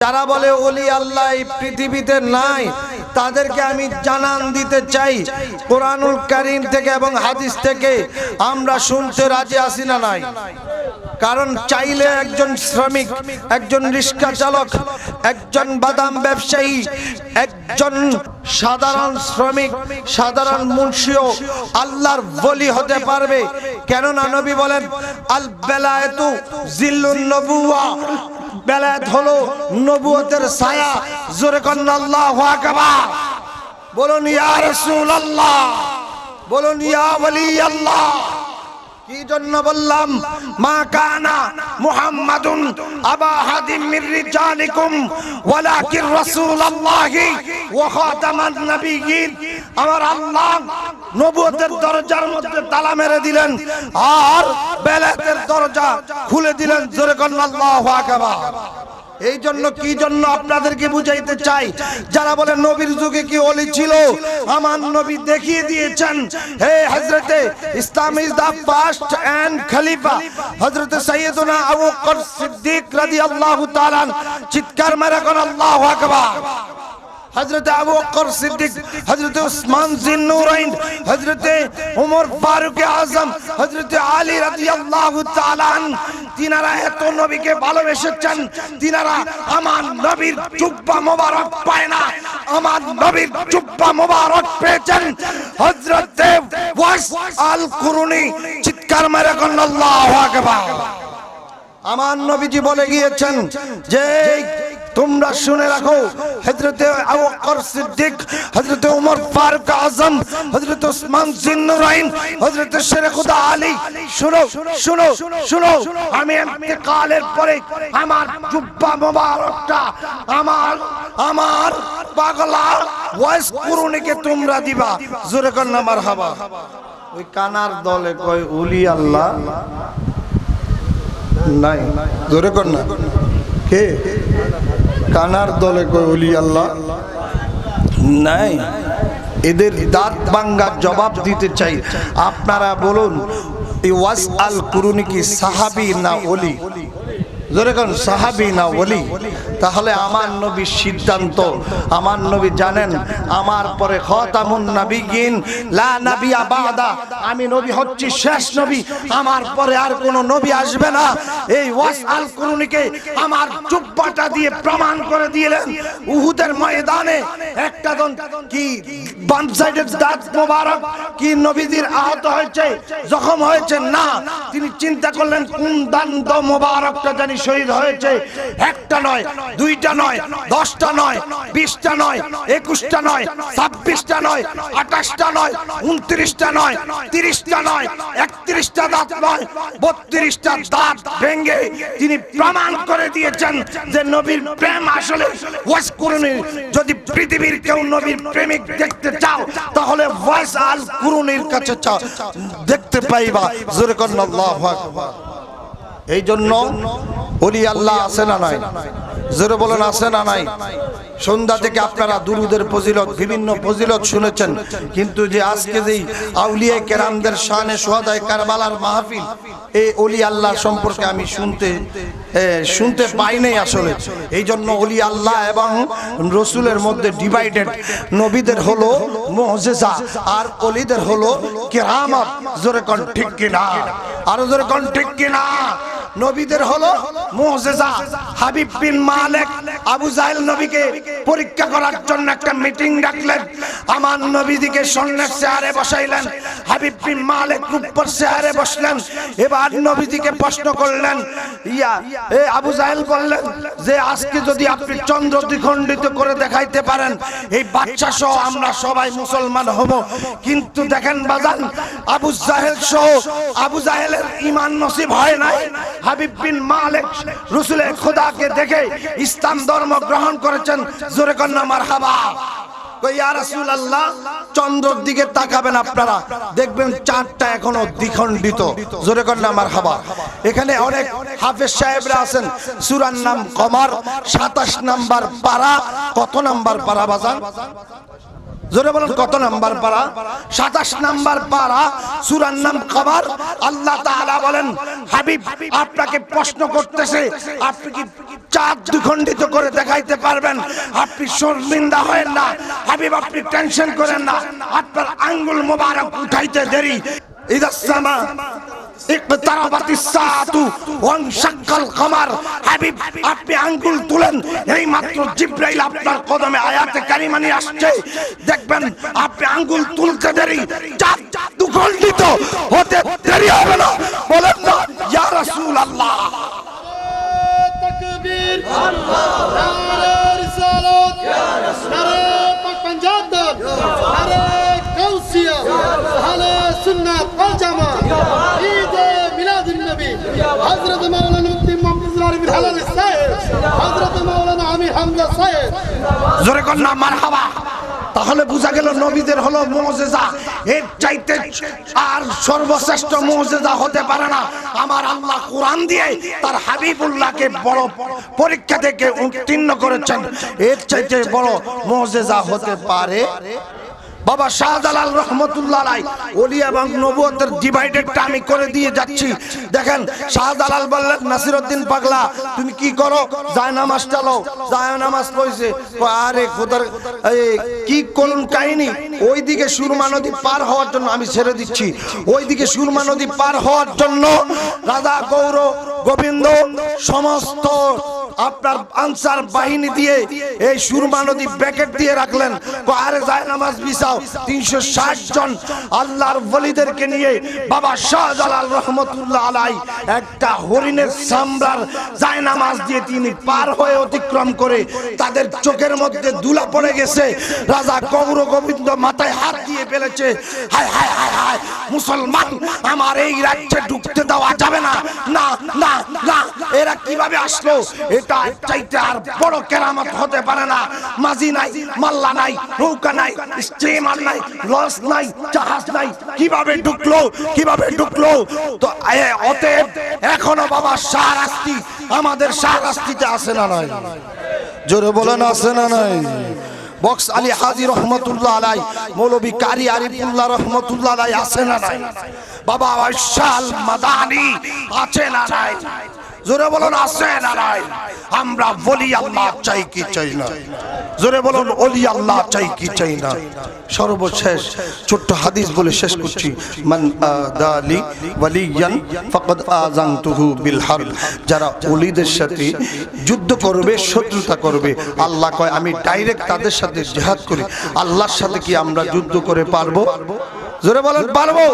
যারা বলে ওলি আল্লাহ এই পৃথিবীতে নাই তাদেরকে আমি জানান দিতে চাই কোরআনুল কারীম থেকে এবং হাদিস থেকে আমরা শুনতে রাজি আছি না নাই। কারণ চাইলে একজন শ্রমিক, একজন রিক্সা চালক, একজন বাদাম ব্যবসায়ী, একজন সাধারণ শ্রমিক, সাধারণ মুন্সিও আল্লাহর ওলি হতে পারবে। কেননা নবী বলেন আল বেলায়েতু জিল্লুন নবুওয়া, বেলায়েত হলো নবুয়তের ছায়া। জোরে কন্না আল্লাহু আকবার। বলুন ইয়া রাসূলুল্লাহ, বলুন ইয়া ওলি আল্লাহ। কি জন্য বললাম? মা কানা মুহাম্মাদুন আবা হাদিম মির রিজালিকুম ওয়ালাকিন রাসূলুল্লাহি ওয়া খাতামান নবিয়্যিন। আমার আল্লাহ নবুয়তের দরজার মধ্যে তালা মেরে দিলেন আর বেলায়েতের দরজা খুলে দিলেন। জোরে কন্না আল্লাহু আকবার। এই জন্য কি জন্য আপনাদেরকে বুঝাইতে চাই, যারা বলে নবীর যুগে কি ওলি ছিল, আমার নবী দেখিয়ে দিয়েছেন। হে হযরতে ইসলাম ইজ দা ফার্স্ট এন্ড খলিফা হযরতে সাইয়েদুনা আবু বকর সিদ্দিক রাদিয়াল্লাহু তাআলা। চিৎকার মেরে কোন আল্লাহু আকবার। হযরতে আবু বকর সিদ্দিক, হযরতে উসমান জিন্নুরাইন, হযরতে ওমর ফারুক আযম, হযরতে আলী রাদিয়াল্লাহু তাআলা, তিনারা এত নবীকে ভালোবেসেছেন, তিনারা আমার নবীর জুব্বা মোবারক পায় না, আমার নবীর জুব্বা মোবারক পেয়েছেন হযরতে ওয়াস আল কুরুনি। চিৎকার মেরে কোন আল্লাহু আকবার। আমার নবীজি বলে গিয়েছেন যে তোমরা শুনে রাখো, হযরতে আবু বকর সিদ্দিক, হযরতে ওমর ফারুক আযম, হযরতে উসমান জিন্নুরাইন, হযরতে শেরে খুদা আলী, শুনো শুনো শুনো, আমি ইন্তেকালের পরে আমার জুব্বা মোবারকটা আমার পাগলা ওয়াইস কুরুনিকে তোমরা দিবা। জোরে কর না মারহাবা। ওই কানার দলে কয় ওলি আল্লাহ নাই। জোরে কর না। কে কানার দলে কয় ওলি আল্লাহ নাই? এদের দাঁত ভাঙ্গার জবাব দিতে চাই। আপনারা বলুন এই ওয়াস আল কুরুনি কি সাহাবী না ওলি? জোরে কোন সাহাবী না ওলি? তাহলে আমার নবীর সিদ্ধান্ত, আমার নবী জানেন আমার পরে খাতামুন নবিয়্যিন লা নবিয়্যা বাদা, আমি নবী হচ্ছি শেষ নবী, আমার পরে আর কোন নবী আসবে না। এই ওয়াস আল কুরুনিকে আমার জুব্বাটা দিয়ে প্রমাণ করে দিলেন উহুদের ময়দানে। একটা কি বাম সাইডের দাঁত মোবারক কি নবীজির আহত হয়েছে, জখম হয়েছে? না। তিনি চিন্তা করলেন কোন দান্ত মোবারকটা জানি শহীদ হয়েছে। একটা নয়, দুইটা নয়, 10টা নয়, 20টা নয়, 21টা নয়, 26টা নয়, 28টা নয়, 29টা নয়, 30টা নয়, 31টা দাঁত নয়, 32টা দাঁত ভেঙে তিনি প্রমাণ করে দিয়েছেন যে নবীর প্রেম আসলে ওয়াস কুরুনি। যদি পৃথিবীর কেউ নবীর প্রেমিক দেখতে চাও তাহলে ওয়াস আল কুরুনির কাছে চাও, দেখতে পাইবা। জোরে কর আল্লাহু আকবার। এই জন্য ওলি আল্লাহ আছে না নাই? জোরে বলেন আছে না নাই? সন্ধ্যা থেকে আপনারা দুরুদের ফজিলত, বিভিন্ন ফজিলত শুনেছেন, কিন্তু যে আজকে যেই আউলিয়া কেরামদের শানে শুহাদায়ে কারবালার মাহফিল, এই ওলি আল্লাহ সম্পর্কে আমি শুনতে পাই নাই আসলে। এই জন্য ওলি আল্লাহ এবং রসুলের মধ্যে ডিভাইডেড। নবীদের হলো মুজিজা আর ওলিদের হলো কেরামত। জোরে কোন ঠিক কিনা? আর জোরে কোন ঠিক কিনা? নবীদের হলো মুজিজা। হাবিব বিন মালিক আবু জাহেল নবীকে পরীক্ষা করার জন্য একটা মিটিং ডাকলেন, আমার নবীজিকে সামনের চেয়ারে বসাইলেন। হাবিব বিন মালিক উপর চেয়ারে বসলেন। এবার নবীজিকে প্রশ্ন করলেন, আবু জাহেল বললেন যে আজকে যদি আপনি চন্দ্র দ্বিখণ্ডিত করে দেখাইতে পারেন, এই বাদশা সহ আমরা সবাই মুসলমান হব। কিন্তু দেখেন বাজান, আবু জাহেল সহ আবু জাহেলের ঈমান নসিব হয় নাই। হাবিব বিন মালিক রাসূলের খোদাকে দেখে ইসলাম ধর্ম গ্রহণ করেছেন। জোরে কর না মারহাবা। ইয়া রাসূলুল্লাহ, চন্দ্রের দিকে তাকাবেন আপনারা, দেখবেন চাঁদটা এখনো দ্বিখণ্ডিত। জোরে কর না মারহাবা। এখানে অনেক হাফেজ সাহেবরা আছেন, সূরার নাম কমার, 27 নাম্বার পারা। কত নাম্বার পারা বাজান? জোরে বলুন কত নাম্বার পারা? 27 নাম্বার পারা, সূরার নাম কমার। আল্লাহ তাআলা বলেন, হাবিব আপনাকে প্রশ্ন করতেছে, আপনি কি চাঁদ দ্বিখণ্ডিত করে দেখাইতে পারবেন? আপনি শর্মিন্দা হয়েন না হাবিব, আপনি টেনশন করেন না, আপনার আঙ্গুল মোবারক উঠাইতে দেরি। ইদা সামা ইকতারাবাতিস সাআতু ওয়ানশাক্কাল কমার। হাবিব আপনি আঙ্গুল তুলেন, এই মাত্র জিবরাইল আপনার কদমে আয়াতে কারিমা নিয়ে আসছে, দেখবেন আপনি আঙ্গুল তুলতে দেরি, চাঁদ দ্বিখণ্ডিত হতে দেরি হবে না। বলেন না ইয়া রাসূলুল্লাহ। তাকবীর, নারে রিসালাত, নারে পাক পাঞ্জাব, নারে কাউসিয়া, আহলে সুন্নাত ওয়াল জামাত, ঈদে মিলাদুন নবী, হযরত মাওলানা মুফতি মুহাম্মদ আরিফ হালাল সাহেব, হযরত মাওলানা আমির হামজা সাহেব। জোরে কর না মারহাবা। তাহলে বোঝা গেল নবীদের হলো মুজিজা, এর চাইতে আর সর্বশ্রেষ্ঠ মুজিজা হতে পারে না। আমার আল্লাহ কোরআন দিয়ে তার হাবিবুল্লাহকে বড় পরীক্ষা থেকে উত্তীর্ণ করেছেন, এর চাইতে বড় মুজিজা হতে পারে? বাবা শাহজালাল রহমতুল্লাহ আলাইহি ওলি এবং নবুয়তের ডিভাইডেডটা আমি করে দিয়ে যাচ্ছি। দেখেন শাহজালাল বললেন, নাসিরউদ্দিন পাগলা তুমি কি করো? যায় নামাজ চালো। যায় নামাজ লইছে, আরে খোদার কি করুন কাহিনী, ওইদিকে সুরমা নদী পার হওয়ার জন্য আমি ছেড়ে দিচ্ছি। ওইদিকে সুরমা নদী পার হওয়ার জন্য রাজা গৌর গোবিন্দ সমস্ত আপনার আনসার বাহিনী দিয়ে এই সুরমা নদী ব্যাকেট দিয়ে রাখলেন। আরে যায় নামাজ বিছাও। 360 জন আল্লাহর ওলিদেরকে নিয়ে বাবা শাহজালাল রহমতুল্লাহ আলাইহি একটা হরিণের চামড়ার যায় নামাজ দিয়ে তিনি পার হয়ে অতিক্রম করে, তাদের চোখের মধ্যে ধুলা পড়ে গেছে। রাজা গৌর গোবিন্দ মাথায় হাত দিয়ে ফেলেছে, হায় হায় হায় হায়, মুসলমান আমার এই রাজ্যে ঢুকতে দেওয়া যাবে না, না না না, এরা কিভাবে আসলো? এটা চাইতে আর বড় কেরামত হতে পারে না। মাঝি নাই, মাল্লা নাই, নৌকা নাই, স্টিমার নাই, লঞ্চ নাই, জাহাজ নাই, কিভাবে ঢুকলো? কিভাবে ঢুকলো? তো অতএব এখনো বাবা শাহরাস্তি, আমাদের শাহরাস্তিতে আছে না নাই? জোরে বলেন আছে না নাই? বক্স আলী হাজী রহমতুল্লাহ আলাইহি, মৌলভী কারি আরিফুল্লাহ রহমতুল্লাহ আলাইহি আছে না নাই? বাবা আশাল মাদানী আছে না নাই? জোরে বলুন আছে না নাই? আমরা ওলি আল্লাহ চাই কি চাই না? জোরে বলুন ওলি আল্লাহ চাই কি চাই না? সর্বশেষ ছোট্ট হাদিস বলে শেষ করছি, মান আদালি ওয়ালিয়ান ফাকাদ আযানতুহু বিল হারব। যারা ওলিদের সাথে যুদ্ধ করবে, শত্রুতা করবে, আল্লাহ কয় আমি ডাইরেক্ট তাদের সাথে জিহাদ করি। আল্লাহর সাথে কি আমরা যুদ্ধ করে পারবো? জোরে বলুন পারবো?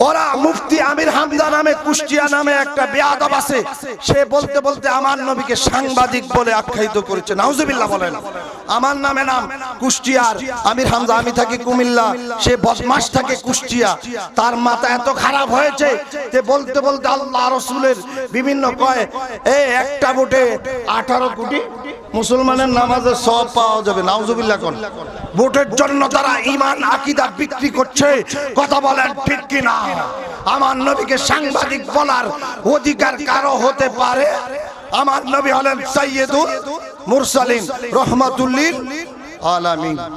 ওরা মুফতি আমির হামজা নামে কুষ্টিয়া নামে একটা বেয়াদব আছে, সে বলতে বলতে আমার নবীকে সাংবাদিক বলে আখ্যায়িত করেছে। নাউজুবিল্লাহ বলেন। আমার নামে নাম কুষ্টিয়ার আমির হামজা, আমি থাকি কুমিল্লা, সে বদমাশ থাকে কুষ্টিয়া। তার মাথা এত খারাপ হয়েছে যে বলতে বলতে আল্লাহ রসুলের বিভিন্ন কয় এই একটা ভোটে 18 কোটি মুসলমানের নামাজের সওয়াব পাওয়া যাবে। নাউজুবিল্লাহ কোন ভোটের জন্য তারা ঈমান আকীদা বিক্রি করছে। কথা বলেন ঠিক কি না? আমার নবীকে সাংবাদিক বলার অধিকার কারো হতে পারে? আমার নবী হলেন সাইয়্যিদুল মুরসালিন রহমাতুল লিল আলামিন।